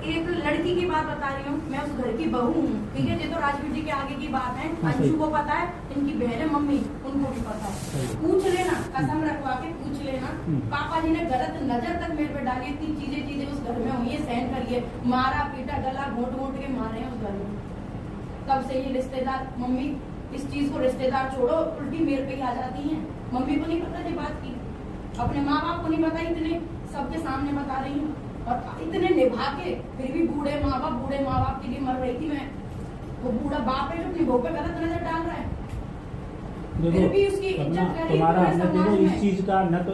एक लड़की की बात बता रही हूँ, मैं उस घर की बहू हूँ, ठीक है। ये तो राजवीर जी के आगे की बात है। अंशु को पता है, इनकी बहन मम्मी उनको भी पता है। पूछ लेना, कसम रखवा के पूछ लेना, पापा जी ने गलत नजर तक मेरे पे डाली। इतनी चीजें उस घर में हुई है, सहन करिए, मारा पीटा, गला घोट के मारे हैं उस घर में। तब से ये रिश्तेदार, मम्मी इस चीज को रिश्तेदार छोड़ो, उल्टी मेरे पे ही आ जाती है। मम्मी को नहीं पता ये बात की, अपने माँ बाप को नहीं पता, इतने सबके सामने बता रही हूँ। और इतने निभा के फिर भी बूढ़े माँ बाप के लिए मर रही थी मैं। वो बूढ़ा बाप है जो अपनी बहू पे गलत नजर डाल रहा है। फिर भी उसकी इज्जत करी तुम्हारा पूरे समाज देखो इस में। चीज का न तो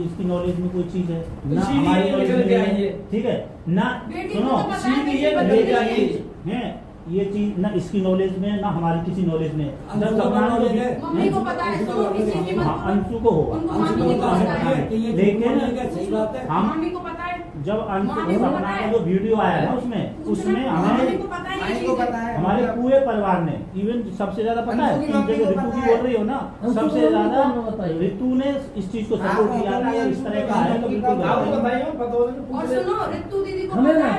इसकी नॉलेज में कोई चीज है ना हमारी नॉलेज में, ठीक है ना। सुनो है ये चीज ना इसकी नॉलेज में ना हमारी किसी नॉलेज में। जब मम्मी को पता है तो इस चीज की मत अंशु को होगा, लेकिन हम मम्मी को पता है। जब अंशु सपना का जो वीडियो आया ना उसमें हमें हमारे पूरे परिवार ने, इवन सबसे ज्यादा पता है तुम जगह ऋतु की बोल रही हो ना, सबसे ज्यादा ऋतु ने इस चीज को सपोर्ट किया था। अगर इस तरह का है तो बिल्कुल। और सुनो, ऋतु दीदी को पता है,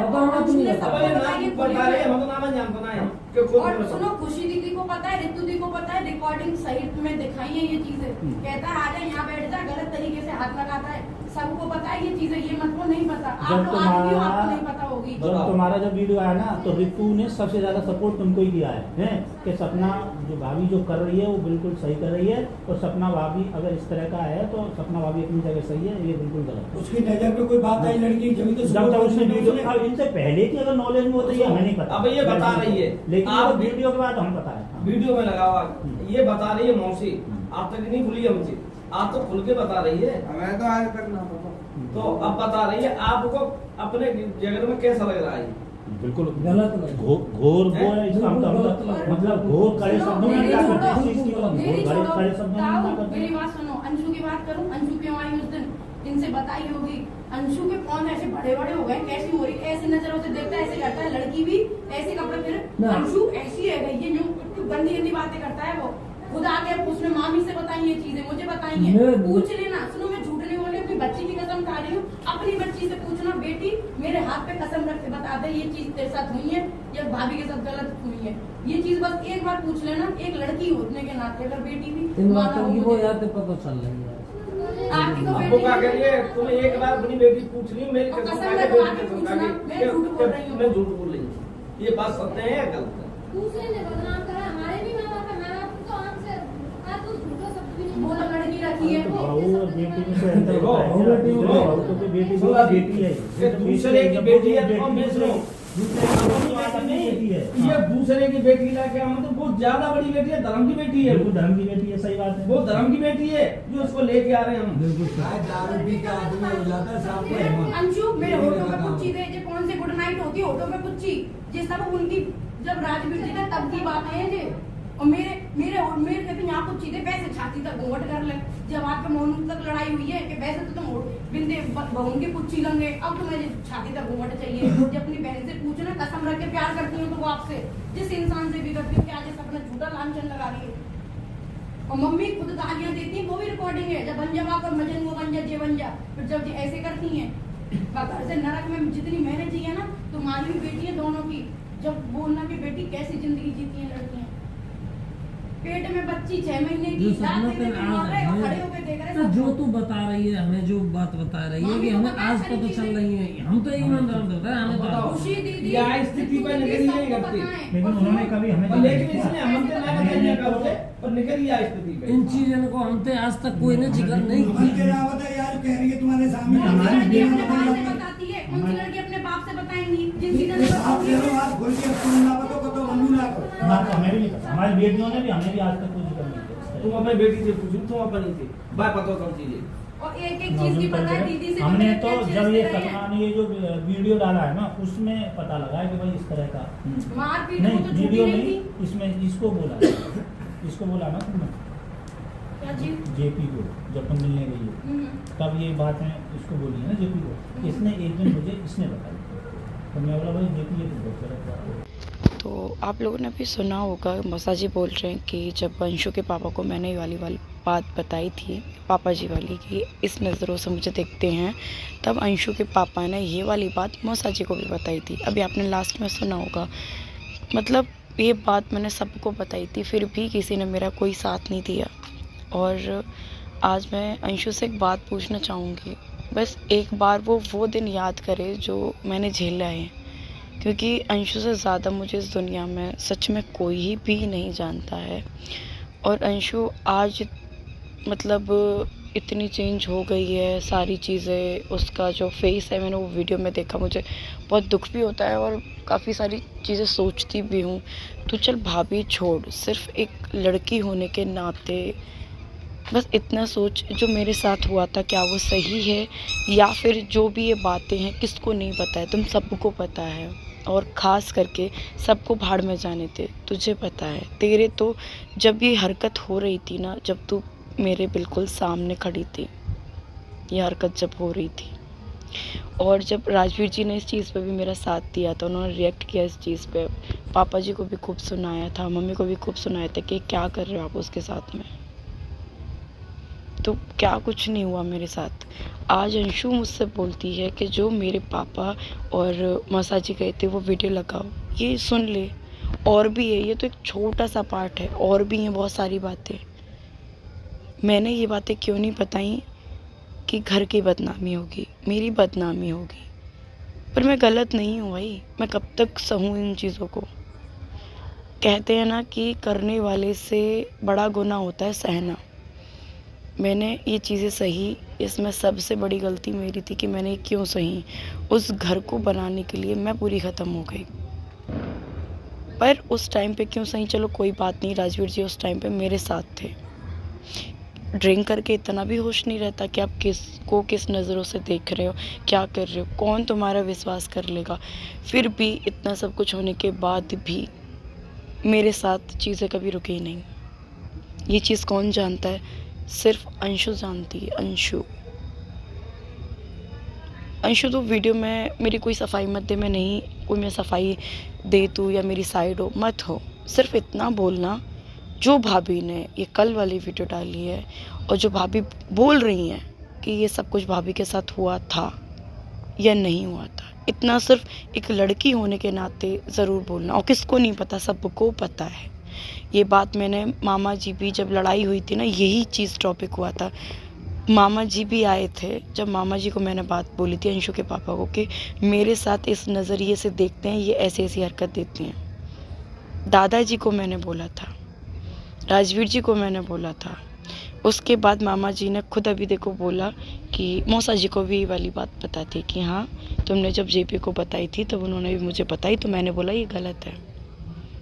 और सुनो खुशी दीदी को पता है, ऋतु दीदी को पता है, रिकॉर्डिंग सहित में दिखाई है ये चीजें। कहता है आजा यहाँ बैठ जा, गलत तरीके से हाथ लगाता है। सबको पता है ये चीजें, ये मत को नहीं पता। आप लोग आपको नहीं पता होगी। जब तुम्हारा जब वीडियो आया ना तो ऋतु ने सबसे ज्यादा सपोर्ट तुमको ही किया है कि सपना जो भाभी जो कर रही है वो बिल्कुल सही कर रही है। और सपना भाभी अगर इस तरह का है तो सपना भाभी अपनी जगह सही है, ये बिल्कुल गलत है। उसकी नजर पे कोई बात आई लड़की जब जब उसने वीडियो, अब इनसे पहले की अगर नॉलेज में होता है हमें नहीं पता। अब ये बता रही है, लेकिन आप वीडियो के बाद हम पता है, वीडियो में लगा हुआ ये बता रही है मौसी, आप तक नहीं खुली हमसे, आप तो खुल के बता रही है। हमें तो आज तक ना पता। तो अब बता रही है, आपको अपने जगह में कैसा लग रहा है? बिल्कुल गलत घोर है इसका मतलब घोर कड़े शब्दों में क्या करते हैं, इस चीज की कड़े शब्दों में क्या करते हैं। मेरी बात सुनो, अंशु की बात करूं, अंशु क्यों आई उस दिन, इनसे बताई होगी। अंशु के कौन ऐसे बड़े हो गए, कैसी हो रही, ऐसी नजरों से देखता है, ऐसे करता है। लड़की भी ऐसे कपड़े फिर अंशु ऐसी है, ये यूं गंदी बातें करता है वो। खुद आके उसने मामी से बताई ये चीजें, मुझे बताई है। पूछ लेना, सुनो मैं झूठ नहीं बोली, अपनी बच्ची की कसम खा रही हूँ। अपनी बच्ची से पूछना, बेटी मेरे हाथ पे कसम रख के बता दे ये चीज तेरे साथ हुई है या भाभी के साथ गलत हुई है। ये चीज बस एक बार पूछ लेना, एक लड़की होने के नाते। अगर बेटी भी माना हो मुझे, पता चल रही है आपकी तो आपको क्या बेटी करिए, तुम्हें एक बार अपनी बेटी पूछ ली, मेरी और कसम कसम खा के लगवा बेटी के कसम खा पूछना, के मैं झूठ बोल रही हूँ। मैं झूठ बोल रही हूँ। ये बात सत्य है या गलत है? दूसरे ने बदनाम करा, हमारे भी माँ बाप है, माँ बाप तो हमसे तू झूठा शब्द भी नहीं वो तो लड़की रखी है। बहू और बेटी में से अंतर देखो, होता है। बेटी में बहू तो कोई बेटी बेटी है, दूसरे की बेटी है तो हम बेच लो। बेटी है, ये दूसरे की बेटी लाके हम तो बहुत ज्यादा बड़ी बेटी है, धर्म की बेटी है। बिल्कुल धर्म की बेटी है, सही बात है। वो धर्म की बेटी है जो उसको लेके आ रहे हैं हम। दारू पी के आदमी हो जाता है साहब को हिम्मत। अंशु मेरे होठों पे कुछ चीजें, जो कौन से गुड नाइट होती है होठों पे कुछ चीज, ये सब उनकी जब राजवीर जी ने तब की बात है ये। और मेरे कहते यहाँ कुछ चीजें वैसे छाती तक घूंघट कर ले। जब आपके मोहन तक लड़ाई हुई है कि वैसे तो तुम बिंदे बहन की पुच्छी लंगे, अब तुम्हें छाती तक घूंघट चाहिए। जब अपनी बहन से पूछना, कसम रख के प्यार करती हूँ तो वो आपसे जिस इंसान से भी करती हूँ, क्या आज अपना झूठा लांछन लगा रही है। और मम्मी खुद गालियां देती है, वो भी रिकॉर्डिंग है। जब बन जा कर मजन वो बन जा जे बन जा, फिर जब ऐसे करती है घर से नरक में जितनी मेहनत चाहिए ना, तुम्हारी भी बेटी है दोनों की। जब बोलना कि बेटी कैसी जिंदगी जीती है लड़कियां, पेट में बच्ची 6 महीने की, तो जो तू बता रही है, हमें जो बात बता रही है कि हमें आज पता चल रही है, हम तो ईमानदार होता है, हमें बताओ। खुशी दीदी या स्थिति पर निकली नहीं करती, लेकिन उन्होंने कभी हमें लेकिन इसने हमसे ना बताया करते पर निकल गया स्थिति पे। इन चीजों को हमसे आज तक कोई ने जिक्र नहीं किया। यार कह रही है तुम्हारे सामने हमारी बताती है, कौन सी लड़की अपने बाप से बताएंगी जिनकी आप कह रहे हो आप खोल के तुम ना बताओ तो मम्मी ना करो। हमें भी नहीं पता, हमारी बेटियों ने भी हमें भी आज तक कुछ जिक्र नहीं किया। तुम अपनी बेटी से पूछो, तुम अपनी थी बाय पता सब चीजें। और एक चीज की पता है दीदी से, हमने तो जब ये सपना ने ये जो वीडियो डाला है ना उसमें पता लगा है कि भाई इस तरह का मारपीट नहीं, तो वीडियो नहीं नहीं, थी। इसमें इसको बोला ना तुमने क्या चीज? जेपी को जब तुम मिलने गई हो तब ये बात है इसको बोली है ना जेपी को। इसने एक दिन मुझे इसने बताई तो मैं बोला भाई जेपी ये तो बहुत गलत बात है। तो आप लोगों ने भी सुना होगा, मौसा जी बोल रहे हैं कि जब अंशु के पापा को मैंने ये वाली बात बताई थी, पापा जी वाली, कि इस नज़रों से मुझे देखते हैं, तब अंशु के पापा ने ये वाली बात मौसा जी को भी बताई थी। अभी आपने लास्ट में सुना होगा। मतलब ये बात मैंने सबको बताई थी, फिर भी किसी ने मेरा कोई साथ नहीं दिया। और आज मैं अंशु से एक बात पूछना चाहूँगी, बस एक बार वो दिन याद करे जो मैंने झेला है, क्योंकि अंशु से ज़्यादा मुझे इस दुनिया में सच में कोई भी नहीं जानता है। और अंशु आज मतलब इतनी चेंज हो गई है, सारी चीज़ें, उसका जो फेस है, मैंने वो वीडियो में देखा, मुझे बहुत दुख भी होता है और काफ़ी सारी चीज़ें सोचती भी हूँ। तो चल भाभी छोड़, सिर्फ एक लड़की होने के नाते बस इतना सोच, जो मेरे साथ हुआ था क्या वो सही है, या फिर जो भी ये बातें हैं किसको नहीं पता है, तुम सबको पता है। और ख़ास करके सबको भाड़ में जाने दे, तुझे पता है। तेरे तो जब ये हरकत हो रही थी ना, जब तू मेरे बिल्कुल सामने खड़ी थी, ये हरकत जब हो रही थी, और जब राजवीर जी ने इस चीज़ पे भी मेरा साथ दिया था, उन्होंने रिएक्ट किया इस चीज़ पे, पापा जी को भी खूब सुनाया था, मम्मी को भी खूब सुनाया था कि क्या कर रहे हो आप उसके साथ में। तो क्या कुछ नहीं हुआ मेरे साथ। आज अंशु मुझसे बोलती है कि जो मेरे पापा और मौसा जी गए थे वो वीडियो लगाओ। ये सुन ले, और भी है, ये तो एक छोटा सा पार्ट है, और भी हैं बहुत सारी बातें। मैंने ये बातें क्यों नहीं बताई कि घर की बदनामी होगी, मेरी बदनामी होगी, पर मैं गलत नहीं हूँ भाई। मैं कब तक सहूँ इन चीज़ों को। कहते हैं ना कि करने वाले से बड़ा गुनाह होता है सहना। मैंने ये चीज़ें सही, इसमें सबसे बड़ी गलती मेरी थी कि मैंने क्यों सही। उस घर को बनाने के लिए मैं पूरी ख़त्म हो गई, पर उस टाइम पे क्यों सही, चलो कोई बात नहीं। राजवीर जी उस टाइम पे मेरे साथ थे। ड्रिंक करके इतना भी होश नहीं रहता कि आप किसको किस नज़रों से देख रहे हो, क्या कर रहे हो, कौन तुम्हारा विश्वास कर लेगा। फिर भी इतना सब कुछ होने के बाद भी मेरे साथ चीज़ें कभी रुकी नहीं। ये चीज़ कौन जानता है? सिर्फ अंशु जानती है। अंशु तो वीडियो में मेरी कोई सफाई मत दे, मैं नहीं कोई मैं सफाई दे तू या मेरी साइड हो, मत हो। सिर्फ इतना बोलना, जो भाभी ने ये कल वाली वीडियो डाली है और जो भाभी बोल रही हैं कि ये सब कुछ भाभी के साथ हुआ था या नहीं हुआ था, इतना सिर्फ एक लड़की होने के नाते ज़रूर बोलना। और किसको नहीं पता, सबको पता है। ये बात मैंने मामा जी भी, जब लड़ाई हुई थी ना, यही चीज़ टॉपिक हुआ था। मामा जी भी आए थे, जब मामा जी को मैंने बात बोली थी अंशु के पापा को कि मेरे साथ इस नज़रिए से देखते हैं, ये ऐसी ऐसी हरकत देती हैं। दादाजी को मैंने बोला था, राजवीर जी को मैंने बोला था। उसके बाद मामा जी ने खुद अभी देखो बोला कि मौसा जी को भी ये वाली बात पता थी कि हाँ तुमने जब जेपी को बताई थी तब उन्होंने भी मुझे बताई, तो मैंने बोला ये गलत है।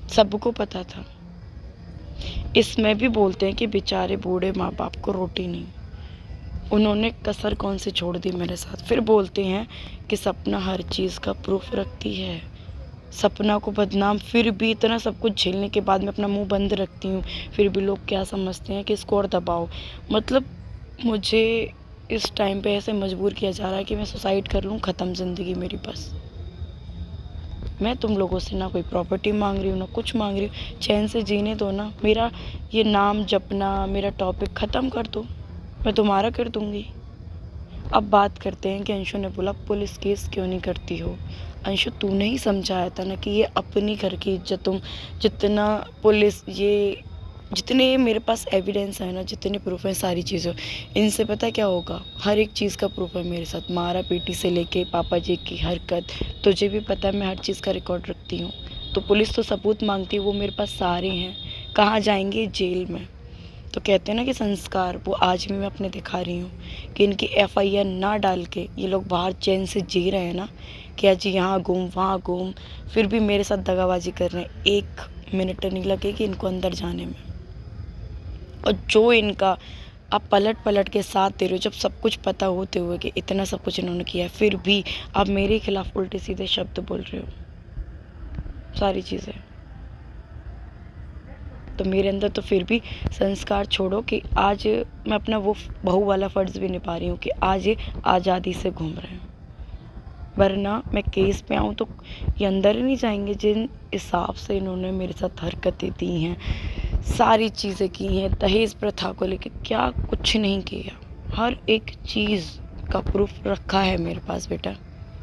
सबको पता था। इसमें भी बोलते हैं कि बेचारे बूढ़े माँ बाप को रोटी नहीं, उन्होंने कसर कौन सी छोड़ दी मेरे साथ। फिर बोलते हैं कि सपना हर चीज़ का प्रूफ रखती है, सपना को बदनाम। फिर भी इतना सब कुछ झेलने के बाद मैं अपना मुंह बंद रखती हूँ, फिर भी लोग क्या समझते हैं कि इसको और दबाओ। मतलब मुझे इस टाइम पे ऐसे मजबूर किया जा रहा है कि मैं सुसाइड कर लूँ, ख़त्म ज़िंदगी मेरी। बस मैं तुम लोगों से ना कोई प्रॉपर्टी मांग रही हूँ, ना कुछ मांग रही हूँ, चैन से जीने दो ना। मेरा ये नाम जपना, मेरा टॉपिक ख़त्म कर दो, मैं तुम्हारा कर दूँगी। अब बात करते हैं कि अंशु ने बोला पुलिस केस क्यों नहीं करती हो। अंशु तूने ही समझाया था ना कि ये अपनी घर की इज्जत, तुम जितना पुलिस, ये जितने मेरे पास एविडेंस है ना, जितने प्रूफ हैं सारी चीज़ों, इनसे पता क्या होगा, हर एक चीज़ का प्रूफ है मेरे साथ। मारा पीटी से लेके पापा जी की हरकत, तुझे भी पता है मैं हर चीज़ का रिकॉर्ड रखती हूँ। तो पुलिस तो सबूत मांगती है, वो मेरे पास सारे हैं। कहाँ जाएंगे? जेल में। तो कहते हैं ना कि संस्कार, वो आज भी मैं अपने दिखा रही हूँ कि इनकी FIR ना डाल के ये लोग बाहर चैन से जी रहे हैं ना, कि आज यहाँ घूम वहाँ घूम, फिर भी मेरे साथ दगाबाजी कर रहे हैं। 1 मिनट नहीं लगेगी इनको अंदर जाने में। और जो इनका आप पलट के साथ दे रहे हो, जब सब कुछ पता होते हुए कि इतना सब कुछ इन्होंने किया है, फिर भी आप मेरे खिलाफ उल्टे सीधे शब्द बोल रहे हो, सारी चीज़ें। तो मेरे अंदर तो फिर भी संस्कार छोड़ो कि आज मैं अपना वो बहू वाला फ़र्ज़ भी निभा रही हूँ कि आज ये आज़ादी से घूम रहे हैं। वरना मैं केस पे आऊँ तो ये अंदर ही नहीं जाएंगे। जिन हिसाब से इन्होंने मेरे साथ हरकतें दी हैं, सारी चीज़ें की हैं, दहेज प्रथा को लेके क्या कुछ नहीं किया, हर एक चीज़ का प्रूफ रखा है मेरे पास बेटा।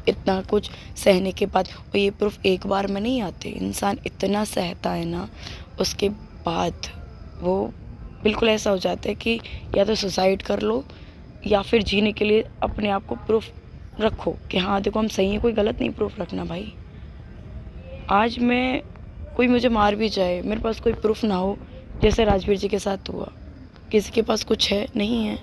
इतना कुछ सहने के बाद, और ये प्रूफ एक बार में नहीं आते, इंसान इतना सहता है ना, उसके बाद वो बिल्कुल ऐसा हो जाता है कि या तो सुसाइड कर लो या फिर जीने के लिए अपने आप को प्रूफ रखो कि हाँ देखो हम सही हैं, कोई गलत नहीं प्रूफ रखना भाई। आज मैं, कोई मुझे मार भी जाए, मेरे पास कोई प्रूफ ना हो, जैसे राजवीर जी के साथ हुआ, किसी के पास कुछ है नहीं है,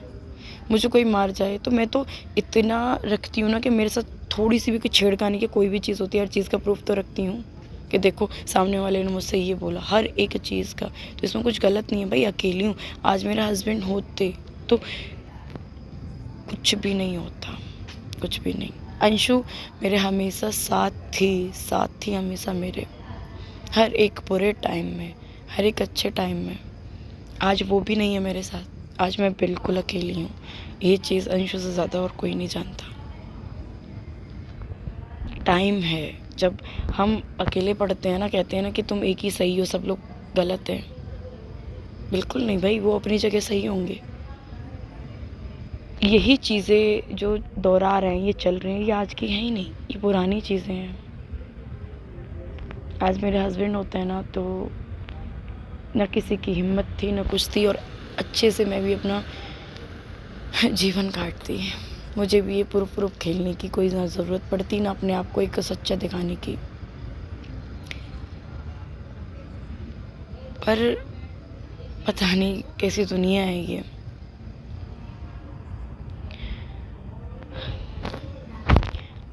मुझे कोई मार जाए तो मैं तो इतना रखती हूँ ना कि मेरे साथ थोड़ी सी भी कोई छेड़खानी की कोई भी चीज़ होती है, हर चीज़ का प्रूफ तो रखती हूँ कि देखो सामने वाले ने मुझसे ये बोला, हर एक चीज़ का, तो इसमें कुछ गलत नहीं है भाई। अकेली हूँ, आज मेरा हस्बैंड होते तो कुछ भी नहीं होता, कुछ भी नहीं। अंशु मेरे हमेशा साथ थी हमेशा मेरे, हर एक बुरे टाइम में, हर एक अच्छे टाइम में। आज वो भी नहीं है मेरे साथ, आज मैं बिल्कुल अकेली हूँ। ये चीज़ अंशु से ज़्यादा और कोई नहीं जानता। टाइम है जब हम अकेले पड़ते हैं ना, कहते हैं ना कि तुम एक ही सही हो, सब लोग गलत हैं। बिल्कुल नहीं भाई, वो अपनी जगह सही होंगे। यही चीज़ें जो दोहरा रहे हैं, ये चल रहे हैं, ये आज की हैं ही नहीं, ये पुरानी चीज़ें हैं। आज मेरे हस्बैंड होते हैं ना तो न किसी की हिम्मत थी, न कुछ थी, और अच्छे से मैं भी अपना जीवन काटती। मुझे भी ये प्रूफ खेलने की कोई ना ज़रूरत पड़ती, ना अपने आप को एक सच्चा दिखाने की। पर पता नहीं कैसी दुनिया है ये।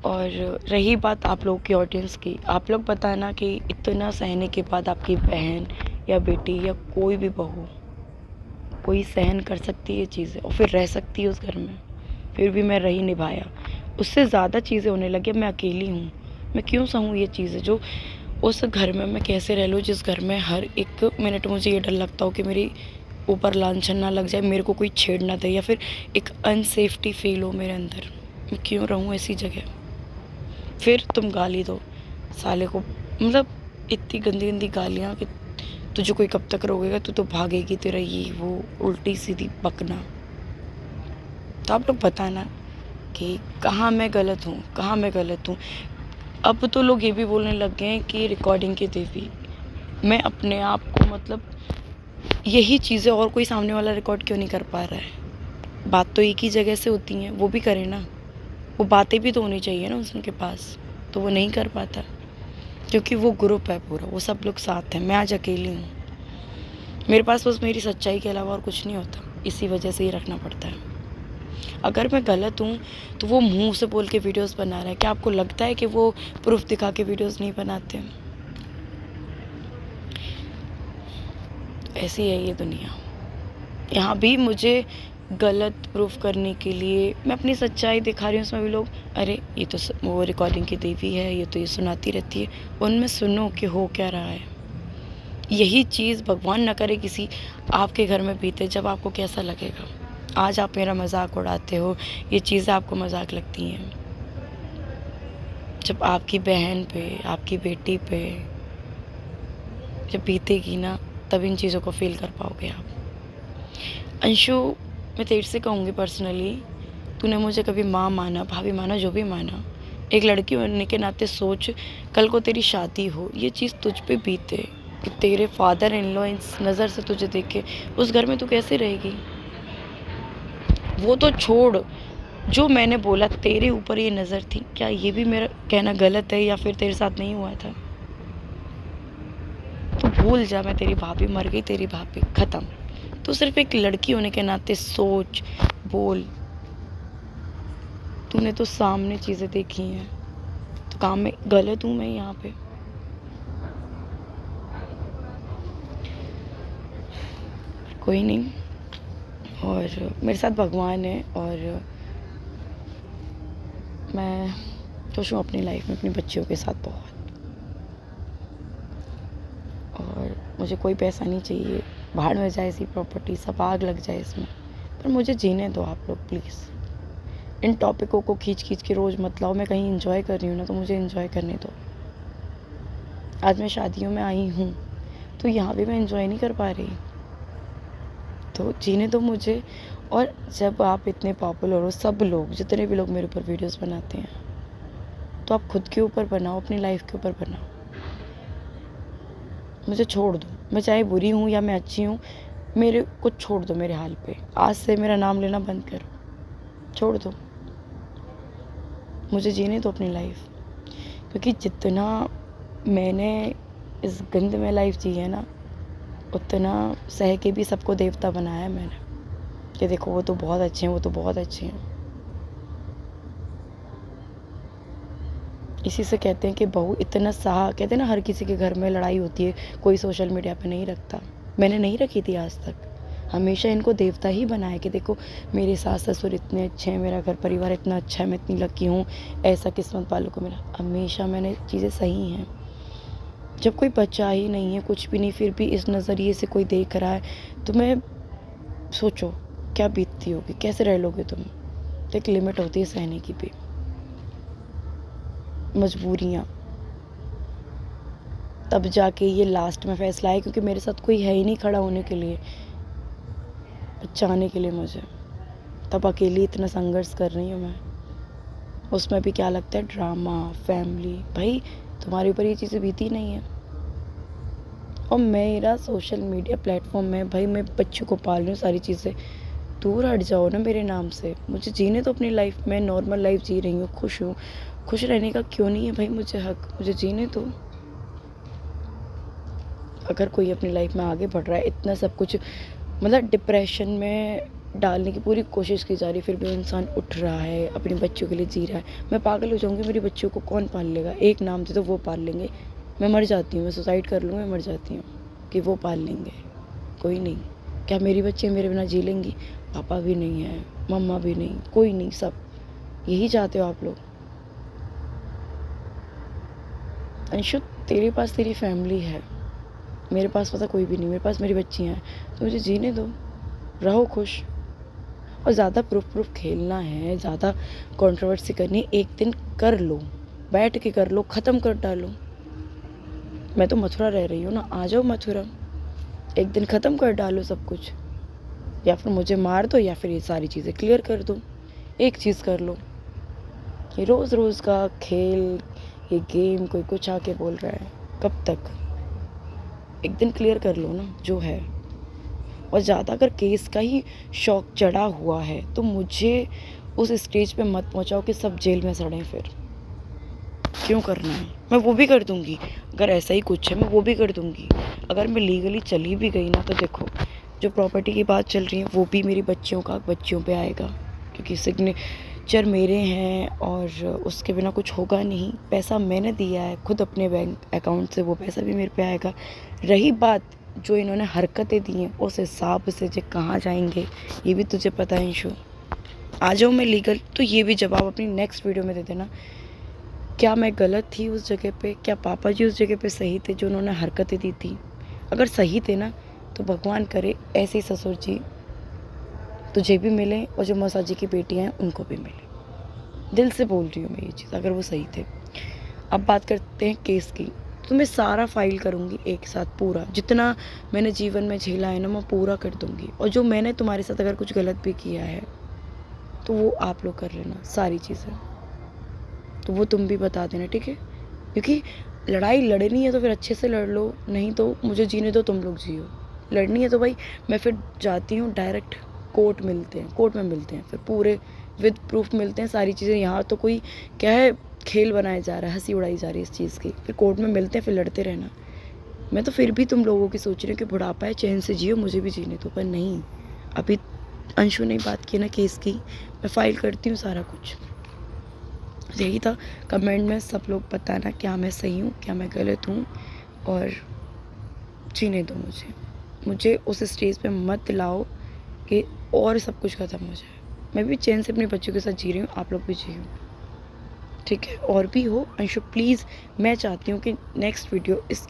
और रही बात आप लोगों की ऑडियंस की, आप लोग बताना कि इतना सहने के बाद आपकी बहन या बेटी या कोई भी बहू, कोई सहन कर सकती है ये चीज़ें और फिर रह सकती है उस घर में। फिर भी मैं रही, निभाया। उससे ज़्यादा चीज़ें होने लगी। मैं अकेली हूँ, मैं क्यों सहूँ ये चीज़ें? जो उस घर में मैं कैसे रह लूँ जिस घर में हर एक मिनट मुझे ये डर लगता हो कि मेरी ऊपर लांछन ना लग जाए, मेरे को कोई छेड़ ना दे, या फिर एक अनसेफ्टी फील हो मेरे अंदर। मैं क्यों रहूँ ऐसी जगह? फिर तुम गाली दो साले को, मतलब इतनी गंदी गंदी गालियाँ कि तुझे कोई कब तक रोकेगा, तू तो भागेगी, तेरा ये वो उल्टी सीधी बकना। तो आप लोग बताना कि कहाँ मैं गलत हूँ, कहाँ मैं गलत हूँ। अब तो लोग ये भी बोलने लग गए हैं कि रिकॉर्डिंग की देवी। मैं अपने आप को, मतलब यही चीज़ें और कोई सामने वाला रिकॉर्ड क्यों नहीं कर पा रहा है? बात तो एक ही जगह से होती हैं, वो भी करे ना, वो बातें भी तो होनी चाहिए ना उनके पास, तो वो नहीं कर पाता क्योंकि वो ग्रुप है पूरा, वो सब लोग साथ हैं। मैं आज अकेली हूँ, मेरे पास बस मेरी सच्चाई के अलावा और कुछ नहीं होता, इसी वजह से ही रखना पड़ता है। अगर मैं गलत हूँ तो वो मुंह से बोल के वीडियोस बना रहा है, क्या आपको लगता है कि वो प्रूफ दिखा के वीडियोस नहीं बनाते? ऐसी है ये दुनिया। यहाँ भी मुझे गलत प्रूफ करने के लिए मैं अपनी सच्चाई दिखा रही हूँ, उसमें भी लोग अरे ये तो वो रिकॉर्डिंग की देवी है, ये तो ये सुनाती रहती है। उनमें सुनो कि हो क्या रहा है। यही चीज़ भगवान न करे किसी आपके घर में बीते, जब आपको कैसा लगेगा? आज आप मेरा मजाक उड़ाते हो, ये चीज़ें आपको मजाक लगती हैं। जब आपकी बहन पे, आपकी बेटी पे जब बीतेगी ना, तब इन चीज़ों को फील कर पाओगे आप। अंशु, मैं तेरे से कहूँगी पर्सनली, तूने मुझे कभी माँ माना, भाभी माना, जो भी माना, एक लड़की होने के नाते सोच, कल को तेरी शादी हो, ये चीज़ तुझ पे बीते कि तेरे फादर इन लॉ इस नज़र से तुझे देखे, उस घर में तू कैसे रहेगी? वो तो छोड़, जो मैंने बोला तेरे ऊपर ये नज़र थी, क्या ये भी मेरा कहना गलत है या फिर तेरे साथ नहीं हुआ था? तो भूल जा, मैं तेरी भाभी, मर गई तेरी भाभी, ख़त्म। तो सिर्फ एक लड़की होने के नाते सोच, बोल। तूने तो सामने चीज़ें देखी हैं, तो काम में गलत हूँ मैं यहाँ पे? कोई नहीं, और मेरे साथ भगवान है, और मैं खुश हूँ अपनी लाइफ में, अपनी बच्चियों के साथ बहुत। और मुझे कोई पैसा नहीं चाहिए, भाड़ में जाए ऐसी प्रॉपर्टी, सब आग लग जाए इसमें, पर मुझे जीने दो आप लोग प्लीज़। इन टॉपिकों को खींच खींच के रोज़ मत लाओ। मैं कहीं एंजॉय कर रही हूँ ना, तो मुझे एंजॉय करने दो। आज मैं शादियों में आई हूँ तो यहाँ भी मैं एंजॉय नहीं कर पा रही, तो जीने दो मुझे। और जब आप इतने पॉपुलर हो, सब लोग, जितने भी लोग मेरे ऊपर वीडियोस बनाते हैं, तो आप खुद के ऊपर बनाओ, अपनी लाइफ के ऊपर बनाओ। मुझे छोड़ दो, मैं चाहे बुरी हूँ या मैं अच्छी हूँ, मेरे को छोड़ दो मेरे हाल पे। आज से मेरा नाम लेना बंद करो, छोड़ दो, मुझे जीने दो अपनी लाइफ। क्योंकि जितना मैंने इस गंद में लाइफ जी है ना, उतना सह के भी सबको देवता बनाया है मैंने, कि देखो वो तो बहुत अच्छे हैं, वो तो बहुत अच्छे हैं। इसी से कहते हैं कि बहू इतना सहा, कहते हैं ना हर किसी के घर में लड़ाई होती है, कोई सोशल मीडिया पे नहीं रखता। मैंने नहीं रखी थी आज तक, हमेशा इनको देवता ही बनाया कि देखो मेरे सास ससुर इतने अच्छे हैं, मेरा घर परिवार इतना अच्छा है, मैं इतनी लकी हूँ, ऐसा किस्मत वालों को मिला। हमेशा मैंने चीज़ें सही हैं। जब कोई बच्चा ही नहीं है, कुछ भी नहीं, फिर भी इस नज़रिए से कोई देख रहा है, तो मैं सोचो क्या बीतती होगी, कैसे रह लोगे तुम। तो एक लिमिट होती है सहने की भी, मजबूरियाँ। तब जाके ये लास्ट में फैसला है, क्योंकि मेरे साथ कोई है ही नहीं खड़ा होने के लिए, बचाने के लिए मुझे। तब अकेली इतना संघर्ष कर रही हूँ मैं। उसमें भी क्या लगता है, ड्रामा, फैमिली। भाई तुम्हारे ऊपर ये चीज़ें बीती नहीं है। और मेरा सोशल मीडिया प्लेटफॉर्म में, भाई मैं बच्चों को पाल रही हूँ, सारी चीज़ें। दूर हट जाओ ना मेरे नाम से, मुझे जीने तो अपनी लाइफ में, नॉर्मल लाइफ जी रही हूँ, खुश हूँ। खुश रहने का क्यों नहीं है भाई मुझे हक, मुझे जीने तो। अगर कोई अपनी लाइफ में आगे बढ़ रहा है, इतना सब कुछ, मतलब डिप्रेशन में डालने की पूरी कोशिश की जा रही है, फिर भी इंसान उठ रहा है, अपने बच्चों के लिए जी रहा है। मैं पागल हो जाऊंगी, मेरे बच्चों को कौन पाल लेगा। एक नाम से तो वो पाल लेंगे, मैं मर जाती हूँ, मैं सुसाइड कर लूँगी, मैं मर जाती हूँ, कि वो पाल लेंगे। कोई नहीं। क्या मेरी बच्चे मेरे बिना जी लेंगी? पापा भी नहीं है, मम्मा भी नहीं, कोई नहीं। सब यही चाहते हो आप लोग। अंशु तेरे पास तेरी फैमिली है, मेरे पास पता कोई भी नहीं, मेरे पास मेरी बच्चियाँ हैं, तो मुझे जीने दो, रहो खुश। और ज़्यादा प्रूफ खेलना है, ज़्यादा कंट्रोवर्सी करनी है, एक दिन कर लो, बैठ के कर लो, ख़त्म कर डालो। मैं तो मथुरा रह रही हूँ ना, आ जाओ मथुरा, एक दिन ख़त्म कर डालो सब कुछ। या फिर मुझे मार दो, या फिर ये सारी चीज़ें क्लियर कर दो। एक चीज़ कर लो, ये रोज़ रोज़ का खेल, ये गेम, कोई कुछ आके बोल रहा है, कब तक? एक दिन क्लियर कर लो ना जो है। और ज़्यादा अगर केस का ही शौक चढ़ा हुआ है, तो मुझे उस स्टेज पे मत पहुंचाओ कि सब जेल में सड़ें। फिर क्यों करना है? मैं वो भी कर दूंगी, अगर ऐसा ही कुछ है मैं वो भी कर दूंगी। अगर मैं लीगली चली भी गई ना, तो देखो जो प्रॉपर्टी की बात चल रही है, वो भी मेरी बच्चियों पे आएगा, क्योंकि सिग्नेचर मेरे हैं और उसके बिना कुछ होगा नहीं। पैसा मैंने दिया है खुद अपने बैंक अकाउंट से, वो पैसा भी मेरे पे आएगा। रही बात जो इन्होंने हरकतें दी हैं, उस हिसाब से जो कहाँ जाएंगे ये भी तुझे पता है अंशु। आ जाऊँ मैं लीगल, तो ये भी जवाब अपनी नेक्स्ट वीडियो में दे देना। क्या मैं गलत थी उस जगह पे? क्या पापा जी उस जगह पे सही थे जो उन्होंने हरकतें दी थी? अगर सही थे ना, तो भगवान करे ऐसे ही ससुर जी तुझे भी मिले, और जो मौसा जी की बेटियाँ हैं उनको भी मिले। दिल से बोल रही हूँ मैं ये चीज़, अगर वो सही थे। अब बात करते हैं केस की, तो मैं सारा फाइल करूँगी एक साथ, पूरा जितना मैंने जीवन में झेला है ना, मैं पूरा कर दूँगी। और जो मैंने तुम्हारे साथ अगर कुछ गलत भी किया है, तो वो आप लोग कर लेना सारी चीज़ें, तो वो तुम भी बता देना, ठीक है? क्योंकि लड़ाई लड़नी है तो फिर अच्छे से लड़ लो, नहीं तो मुझे जीने दो, तुम लोग जियो। लड़नी है तो भाई मैं फिर जाती हूँ डायरेक्ट कोर्ट में मिलते हैं, फिर पूरे विद प्रूफ मिलते हैं सारी चीज़ें। यहाँ तो कोई क्या है, खेल बनाया जा रहा है, हंसी उड़ाई जा रही है इस चीज़ की। फिर कोर्ट में मिलते हैं, फिर लड़ते रहना। मैं तो फिर भी तुम लोगों की सोच रही हूँ कि बुढ़ापा है, चैन से जियो, मुझे भी जीने दो, पर नहीं। अभी अंशु ने बात की ना केस की, मैं फाइल करती हूँ सारा कुछ। यही था। कमेंट में सब लोग बताना क्या मैं सही हूँ, क्या मैं गलत हूँ, और जीने दो मुझे उस स्टेज पे मत लाओ कि और सब कुछ ख़त्म हो जाए। मैं भी चैन से अपने बच्चों के साथ जी रही हूँ, आप लोग भी जियो, ठीक है? और भी हो अंशु प्लीज़, मैं चाहती हूँ कि नेक्स्ट वीडियो इस